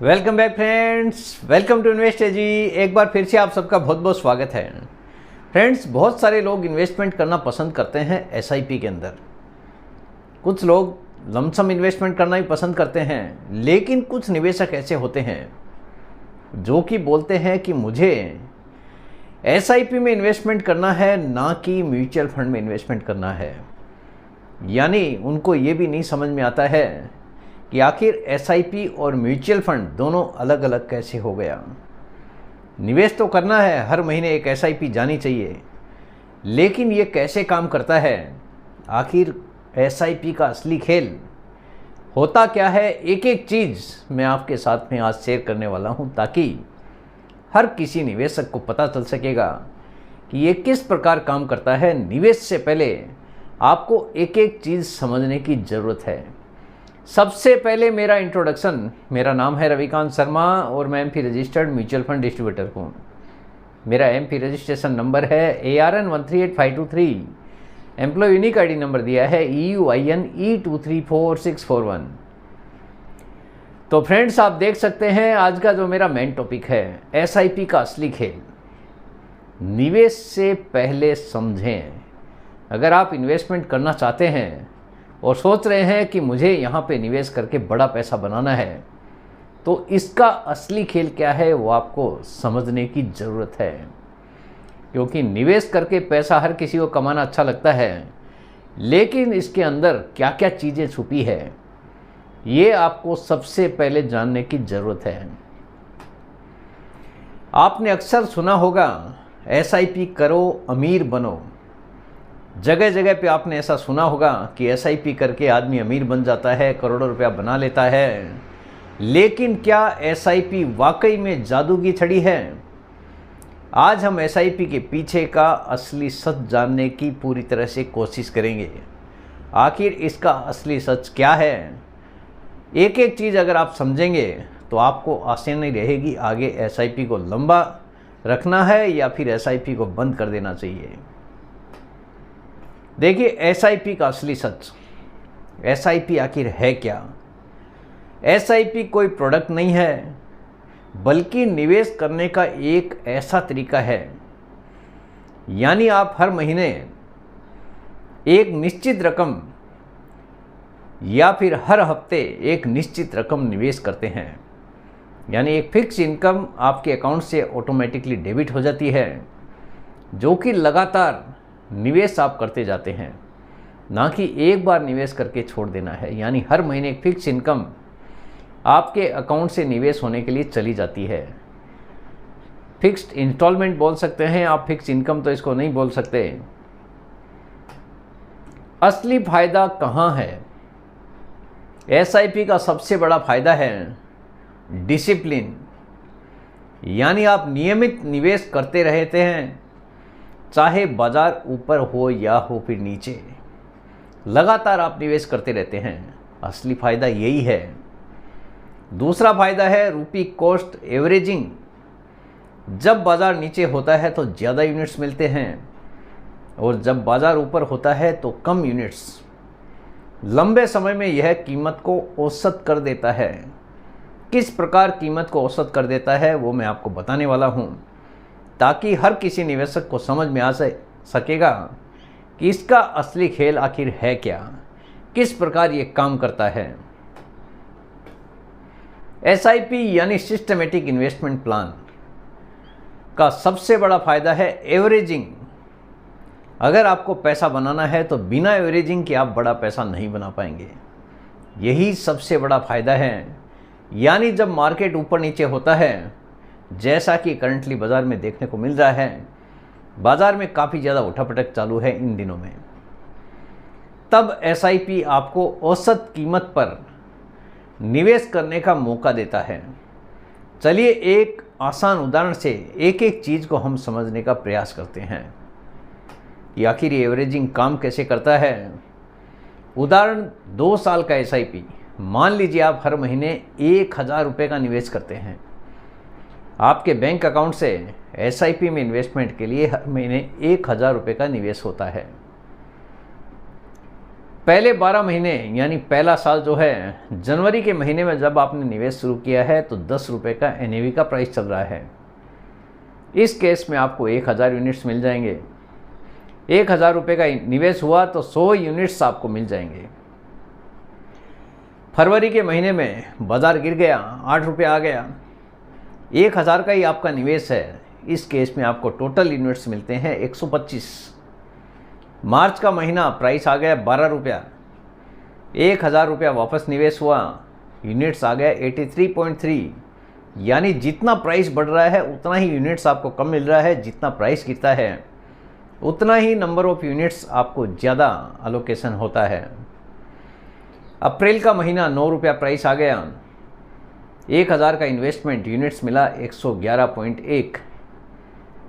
Welcome back friends, welcome to Invest ji. एक बार फिर से आप सबका बहुत बहुत स्वागत है। फ्रेंड्स, बहुत सारे लोग इन्वेस्टमेंट करना पसंद करते हैं एसआईपी के अंदर। कुछ लोग लमसम इन्वेस्टमेंट करना भी पसंद करते हैं, लेकिन कुछ निवेशक ऐसे होते हैं जो कि बोलते हैं कि मुझे एसआईपी में इन्वेस्टमेंट करना है, ना कि म्यूचुअल फंड में इन्वेस्टमेंट करना है। यानी उनको ये भी नहीं समझ में आता है कि आखिर एसआईपी और म्यूचुअल फंड दोनों अलग अलग कैसे हो गया। निवेश तो करना है, हर महीने एक एसआईपी जानी चाहिए, लेकिन ये कैसे काम करता है, आखिर एसआईपी का असली खेल होता क्या है, एक एक चीज़ मैं आपके साथ में आज शेयर करने वाला हूँ, ताकि हर किसी निवेशक को पता चल सकेगा कि ये किस प्रकार काम करता है। निवेश से पहले आपको एक एक चीज़ समझने की ज़रूरत है। सबसे पहले मेरा इंट्रोडक्शन, मेरा नाम है रविकांत शर्मा और मैं MP registered mutual fund distributor हूँ। मेरा एमपी रजिस्ट्रेशन नंबर है ARN 138523। Employ unique ID number दिया है EUIN E234641। तो फ्रेंड्स, आप देख सकते हैं आज का जो मेरा मेन टॉपिक है, एसआईपी का असली खेल। निवेश से पहले समझें। अगर आप इन्वेस्टमेंट करना चाहते हैं और सोच रहे हैं कि मुझे यहाँ पे निवेश करके बड़ा पैसा बनाना है, तो इसका असली खेल क्या है वो आपको समझने की ज़रूरत है। क्योंकि निवेश करके पैसा हर किसी को कमाना अच्छा लगता है, लेकिन इसके अंदर क्या क्या चीज़ें छुपी है ये आपको सबसे पहले जानने की ज़रूरत है। आपने अक्सर सुना होगा, एसआईपी करो अमीर बनो। जगह जगह पे आपने ऐसा सुना होगा कि एसआईपी करके आदमी अमीर बन जाता है, करोड़ों रुपया बना लेता है। लेकिन क्या एसआईपी वाकई में जादू की छड़ी है? आज हम एसआईपी के पीछे का असली सच जानने की पूरी तरह से कोशिश करेंगे। आखिर इसका असली सच क्या है? एक एक चीज़ अगर आप समझेंगे तो आपको आसानी रहेगी आगे एसआईपी को लंबा रखना है या फिर एसआईपी को बंद कर देना चाहिए। देखिए, एसआईपी का असली सच। एसआईपी आखिर है क्या? एसआईपी कोई प्रोडक्ट नहीं है, बल्कि निवेश करने का एक ऐसा तरीका है। यानी आप हर महीने एक निश्चित रकम या फिर हर हफ्ते एक निश्चित रकम निवेश करते हैं। यानी एक फिक्स इनकम आपके अकाउंट से ऑटोमेटिकली डेबिट हो जाती है, जो कि लगातार निवेश आप करते जाते हैं, ना कि एक बार निवेश करके छोड़ देना है। यानी हर महीने एक फिक्स इनकम आपके अकाउंट से निवेश होने के लिए चली जाती है। फिक्स्ड इंस्टॉलमेंट बोल सकते हैं आप, फिक्स इनकम तो इसको नहीं बोल सकते। असली फायदा कहाँ है? एसआईपी का सबसे बड़ा फायदा है डिसिप्लिन। यानी आप नियमित निवेश करते रहते हैं, चाहे बाजार ऊपर हो या हो फिर नीचे, लगातार आप निवेश करते रहते हैं। असली फायदा यही है। दूसरा फायदा है रूपी कॉस्ट एवरेजिंग। जब बाजार नीचे होता है तो ज़्यादा यूनिट्स मिलते हैं, और जब बाजार ऊपर होता है तो कम यूनिट्स। लंबे समय में यह कीमत को औसत कर देता है। किस प्रकार कीमत को औसत कर देता है वो मैं आपको बताने वाला हूँ, ताकि हर किसी निवेशक को समझ में आ सकेगा कि इसका असली खेल आखिर है क्या, किस प्रकार ये काम करता है। एसआईपी यानी सिस्टमेटिक इन्वेस्टमेंट प्लान का सबसे बड़ा फायदा है एवरेजिंग। अगर आपको पैसा बनाना है तो बिना एवरेजिंग के आप बड़ा पैसा नहीं बना पाएंगे। यही सबसे बड़ा फायदा है। यानी जब मार्केट ऊपर नीचे होता है, जैसा कि करंटली बाज़ार में देखने को मिल रहा है, बाज़ार में काफ़ी ज़्यादा उठापटक चालू है इन दिनों में, तब एसआईपी आपको औसत कीमत पर निवेश करने का मौका देता है। चलिए एक आसान उदाहरण से एक एक चीज़ को हम समझने का प्रयास करते हैं कि आखिर ये एवरेजिंग काम कैसे करता है। उदाहरण 2 साल का एसआईपी। मान लीजिए आप हर महीने 1000 रुपये का निवेश करते हैं। आपके बैंक अकाउंट से एसआईपी में इन्वेस्टमेंट के लिए हर महीने 1000 रुपये का निवेश होता है। पहले 12 महीने यानी पहला साल जो है, जनवरी के महीने में जब आपने निवेश शुरू किया है तो 10 रुपये का NAV का प्राइस चल रहा है। इस केस में आपको 1000 यूनिट्स मिल जाएंगे। 1000 रुपये का निवेश हुआ तो 100 यूनिट्स आपको मिल जाएंगे। फरवरी के महीने में बाज़ार गिर गया, 8 रुपये आ गया, 1000 का ही आपका निवेश है। इस केस में आपको टोटल यूनिट्स मिलते हैं 125। मार्च का महीना प्राइस आ गया 12 रुपया, 1000 रुपया वापस निवेश हुआ, यूनिट्स आ गया 83.3। यानी जितना प्राइस बढ़ रहा है उतना ही यूनिट्स आपको कम मिल रहा है, जितना प्राइस गिरता है उतना ही नंबर ऑफ यूनिट्स आपको ज़्यादा अलोकेशन होता है। अप्रैल का महीना 9 रुपया प्राइस आ गया, 1000 का इन्वेस्टमेंट, यूनिट्स मिला 111.1।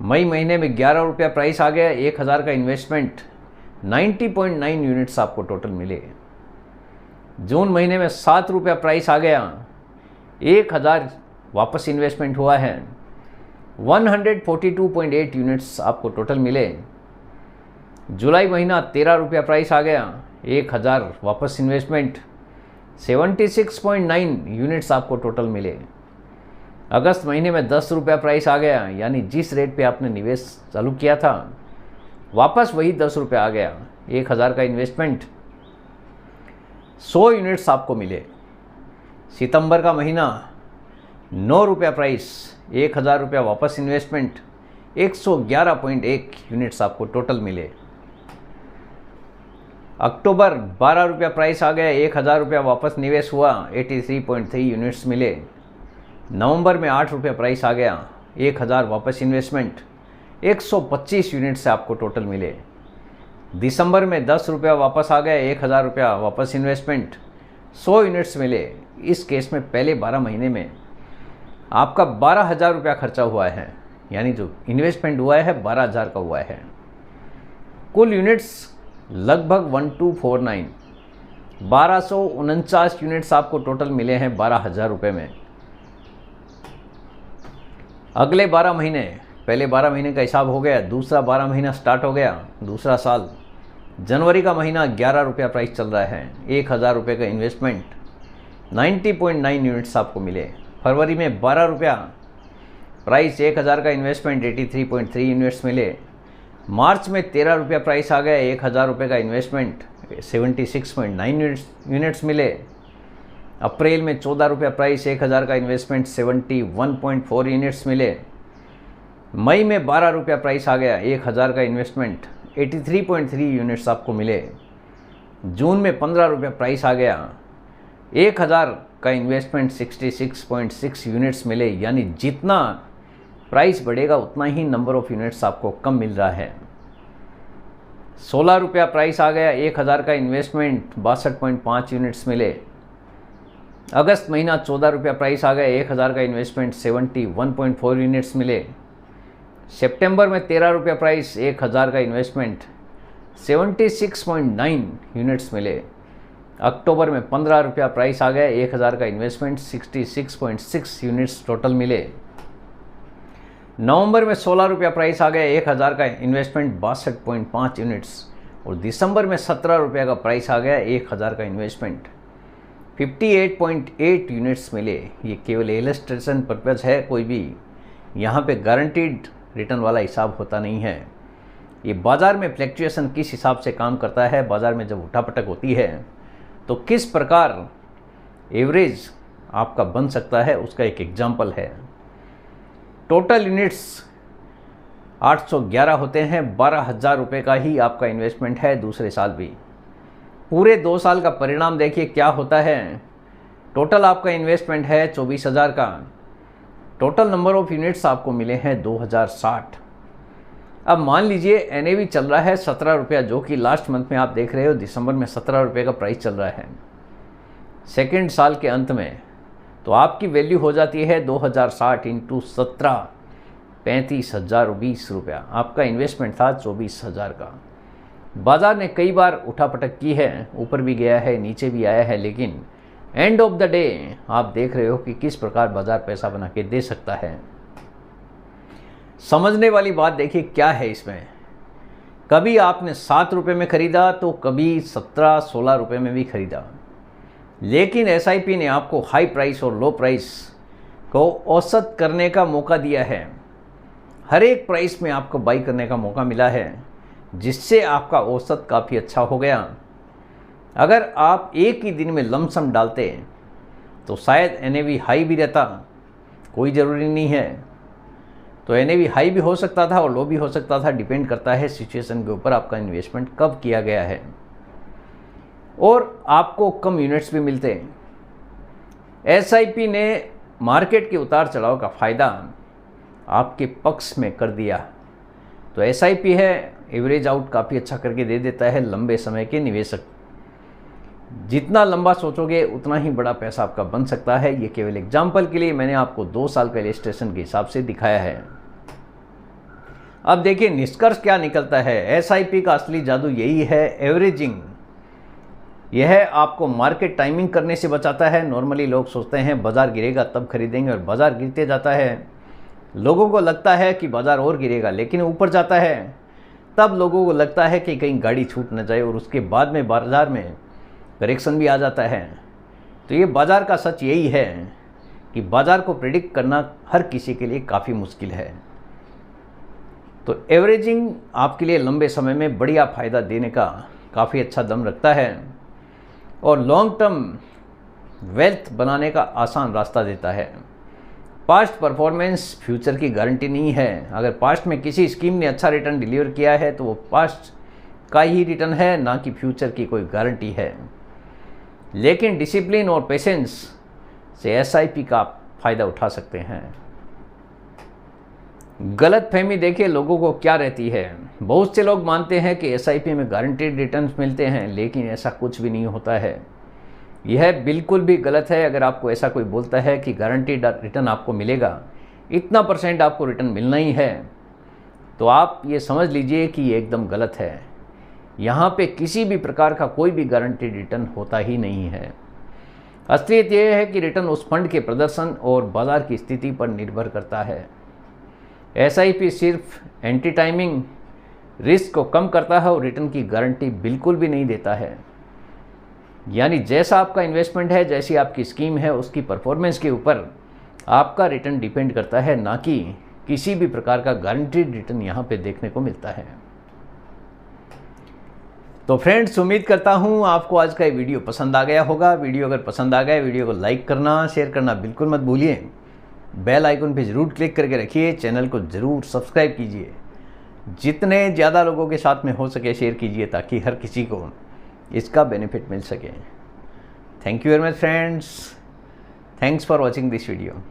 मई महीने में 11 रुपया प्राइस आ गया, 1000 का इन्वेस्टमेंट, 90.9 यूनिट्स आपको टोटल मिले। जून महीने में 7 रुपया प्राइस आ गया, 1000 वापस इन्वेस्टमेंट हुआ है, 142.8 यूनिट्स आपको टोटल मिले। जुलाई महीना 13 रुपया प्राइस आ गया, 1000 वापस इन्वेस्टमेंट, 76.9 यूनिट्स आपको टोटल मिले। अगस्त महीने में 10 रुपया प्राइस आ गया, यानी जिस रेट पे आपने निवेश चालू किया था वापस वही 10 रुपया आ गया, 1000 का इन्वेस्टमेंट, 100 यूनिट्स आपको मिले। सितंबर का महीना 9 रुपया प्राइस, 1000 रुपया वापस इन्वेस्टमेंट, 111.1 यूनिट्स आपको टोटल मिले। अक्टूबर 12 रुपया प्राइस आ गया, 1000 रुपया वापस निवेश हुआ, 83.3 यूनिट्स मिले। नवंबर में 8 रुपया प्राइस आ गया, 1000 वापस इन्वेस्टमेंट, 125 यूनिट से आपको टोटल मिले। दिसंबर में 10 रुपया वापस आ गया, 1000 रुपया वापस इन्वेस्टमेंट, 100 यूनिट्स मिले। इस केस में पहले 12 महीने में आपका 12,000 रुपया खर्चा हुआ है, यानी जो इन्वेस्टमेंट हुआ है 12,000 का हुआ है। कुल यूनिट्स लगभग 1249, 1249 यूनिट्स आपको टोटल मिले हैं 12,000 रुपये में। अगले 12 महीने, पहले 12 महीने का हिसाब हो गया, दूसरा 12 महीना स्टार्ट हो गया, दूसरा साल। जनवरी का महीना 11 रुपया प्राइस चल रहा है, 1000 रुपये का इन्वेस्टमेंट, 90.9 यूनिट्स आपको मिले। फरवरी में 12 रुपया प्राइस, 1000 का इन्वेस्टमेंट, 83.3 यूनिट्स मिले। मार्च में 13 रुपया प्राइस आ गया, 1000 रुपये का इन्वेस्टमेंट, 76.9 यूनिट्स मिले। अप्रैल में 14 रुपया प्राइस, 1000 का इन्वेस्टमेंट, 71.4 यूनिट्स मिले। मई में 12 रुपया प्राइस आ गया, 1000 का इन्वेस्टमेंट, 83.3 यूनिट्स आपको मिले। जून में 15 रुपया प्राइस आ गया, 1000 का इन्वेस्टमेंट, 66.6 यूनिट्स मिले। यानी जितना प्राइस बढ़ेगा उतना ही नंबर ऑफ यूनिट्स आपको कम मिल रहा है। 16 रुपया प्राइस आ गया, 1000 का इन्वेस्टमेंट, 62.5 यूनिट्स मिले। अगस्त महीना 14 रुपया प्राइस आ गया, 1000 का इन्वेस्टमेंट, 71.4 यूनिट्स मिले। सितंबर में 13 रुपया प्राइस, 1000 का इन्वेस्टमेंट, 76.9 यूनिट्स मिले। अक्टूबर में 15 रुपया प्राइस आ गया, 1000 का इन्वेस्टमेंट, 66.6 यूनिट्स टोटल मिले। नवंबर में 16 रुपया प्राइस आ गया, 1000 का इन्वेस्टमेंट, 62.5 यूनिट्स। और दिसंबर में 17 रुपया का प्राइस आ गया, 1000 का इन्वेस्टमेंट, 58.8 यूनिट्स मिले। ये केवल इलस्ट्रेशन पर्पज है, कोई भी यहाँ पे गारंटीड रिटर्न वाला हिसाब होता नहीं है। ये बाज़ार में फ्लैक्चुएशन किस हिसाब से काम करता है, बाज़ार में जब उठापटक होती है तो किस प्रकार एवरेज आपका बन सकता है, उसका एक एग्जाम्पल है। टोटल यूनिट्स 811 होते हैं, 12,000 रुपये का ही आपका इन्वेस्टमेंट है दूसरे साल भी। पूरे 2 साल का परिणाम देखिए क्या होता है। टोटल आपका इन्वेस्टमेंट है 24,000 का, टोटल नंबर ऑफ यूनिट्स आपको मिले हैं 2060। अब मान लीजिए NAV चल रहा है 17 रुपया, जो कि लास्ट मंथ में आप देख रहे हो दिसंबर में 17 रुपये का प्राइस चल रहा है। सेकेंड साल के अंत में तो आपकी वैल्यू हो जाती है 2060 इंटू 17, 35,020 रुपया। आपका इन्वेस्टमेंट था 24,000 का। बाज़ार ने कई बार उठापटक की है, ऊपर भी गया है, नीचे भी आया है, लेकिन एंड ऑफ द डे आप देख रहे हो कि किस प्रकार बाज़ार पैसा बना के दे सकता है। समझने वाली बात देखिए क्या है इसमें, कभी आपने 7 रुपये में ख़रीदा तो कभी 17-16 रुपये में भी ख़रीदा, लेकिन एसआईपी ने आपको हाई प्राइस और लो प्राइस को औसत करने का मौका दिया है। हर एक प्राइस में आपको बाई करने का मौका मिला है, जिससे आपका औसत काफ़ी अच्छा हो गया। अगर आप एक ही दिन में लमसम डालते तो शायद एनएवी हाई भी रहता, कोई ज़रूरी नहीं है। तो एनएवी हाई भी हो सकता था और लो भी हो सकता था, डिपेंड करता है सिचुएशन के ऊपर आपका इन्वेस्टमेंट कब किया गया है। और आपको कम यूनिट्स भी मिलते हैं। एसआईपी ने मार्केट के उतार चढ़ाव का फ़ायदा आपके पक्ष में कर दिया। तो एसआईपी है, एवरेज आउट काफ़ी अच्छा करके दे देता है लंबे समय के निवेशक। जितना लंबा सोचोगे उतना ही बड़ा पैसा आपका बन सकता है। ये केवल एग्जाम्पल के लिए मैंने आपको 2 साल का इलस्ट्रेशन के हिसाब से दिखाया है। अब देखिए निष्कर्ष क्या निकलता है। एसआईपी का असली जादू यही है, एवरेजिंग। यह आपको मार्केट टाइमिंग करने से बचाता है। नॉर्मली लोग सोचते हैं बाज़ार गिरेगा तब खरीदेंगे, और बाज़ार गिरते जाता है। लोगों को लगता है कि बाज़ार और गिरेगा, लेकिन ऊपर जाता है तब लोगों को लगता है कि कहीं गाड़ी छूट न जाए, और उसके बाद में बाज़ार में करेक्शन भी आ जाता है। तो ये बाज़ार का सच यही है कि बाज़ार को प्रेडिक्ट करना हर किसी के लिए काफ़ी मुश्किल है। तो एवरेजिंग आपके लिए लंबे समय में बढ़िया फ़ायदा देने का काफ़ी अच्छा दम रखता है, और लॉन्ग टर्म वेल्थ बनाने का आसान रास्ता देता है। पास्ट परफॉर्मेंस फ्यूचर की गारंटी नहीं है। अगर पास्ट में किसी स्कीम ने अच्छा रिटर्न डिलीवर किया है तो वो पास्ट का ही रिटर्न है, ना कि फ्यूचर की कोई गारंटी है। लेकिन डिसिप्लिन और पेशेंस से एसआईपी का फ़ायदा उठा सकते हैं। गलत फहमी देखिए लोगों को क्या रहती है। बहुत से लोग मानते हैं कि एसआईपी में गारंटीड रिटर्न्स मिलते हैं, लेकिन ऐसा कुछ भी नहीं होता है। यह बिल्कुल भी गलत है। अगर आपको ऐसा कोई बोलता है कि गारंटीड रिटर्न आपको मिलेगा, इतना % आपको रिटर्न मिलना ही है, तो आप ये समझ लीजिए कि ये एकदम गलत है। यहाँ पे किसी भी प्रकार का कोई भी गारंटीड रिटर्न होता ही नहीं है। असलियत यह है कि रिटर्न उस फंड के प्रदर्शन और बाज़ार की स्थिति पर निर्भर करता है। एसआईपी सिर्फ एंटी टाइमिंग रिस्क को कम करता है और रिटर्न की गारंटी बिल्कुल भी नहीं देता है। यानी जैसा आपका इन्वेस्टमेंट है, जैसी आपकी स्कीम है, उसकी परफॉर्मेंस के ऊपर आपका रिटर्न डिपेंड करता है, ना कि किसी भी प्रकार का गारंटीड रिटर्न यहाँ पे देखने को मिलता है। तो फ्रेंड्स, उम्मीद करता हूँ आपको आज का ये वीडियो पसंद आ गया होगा। वीडियो अगर पसंद आ गया, वीडियो को लाइक करना, शेयर करना बिल्कुल मत भूलिए। बेल आइकन पे ज़रूर क्लिक करके रखिए। चैनल को ज़रूर सब्सक्राइब कीजिए। जितने ज़्यादा लोगों के साथ में हो सके शेयर कीजिए, ताकि हर किसी को इसका बेनिफिट मिल सके। Thank you very much friends. Thanks for watching this video.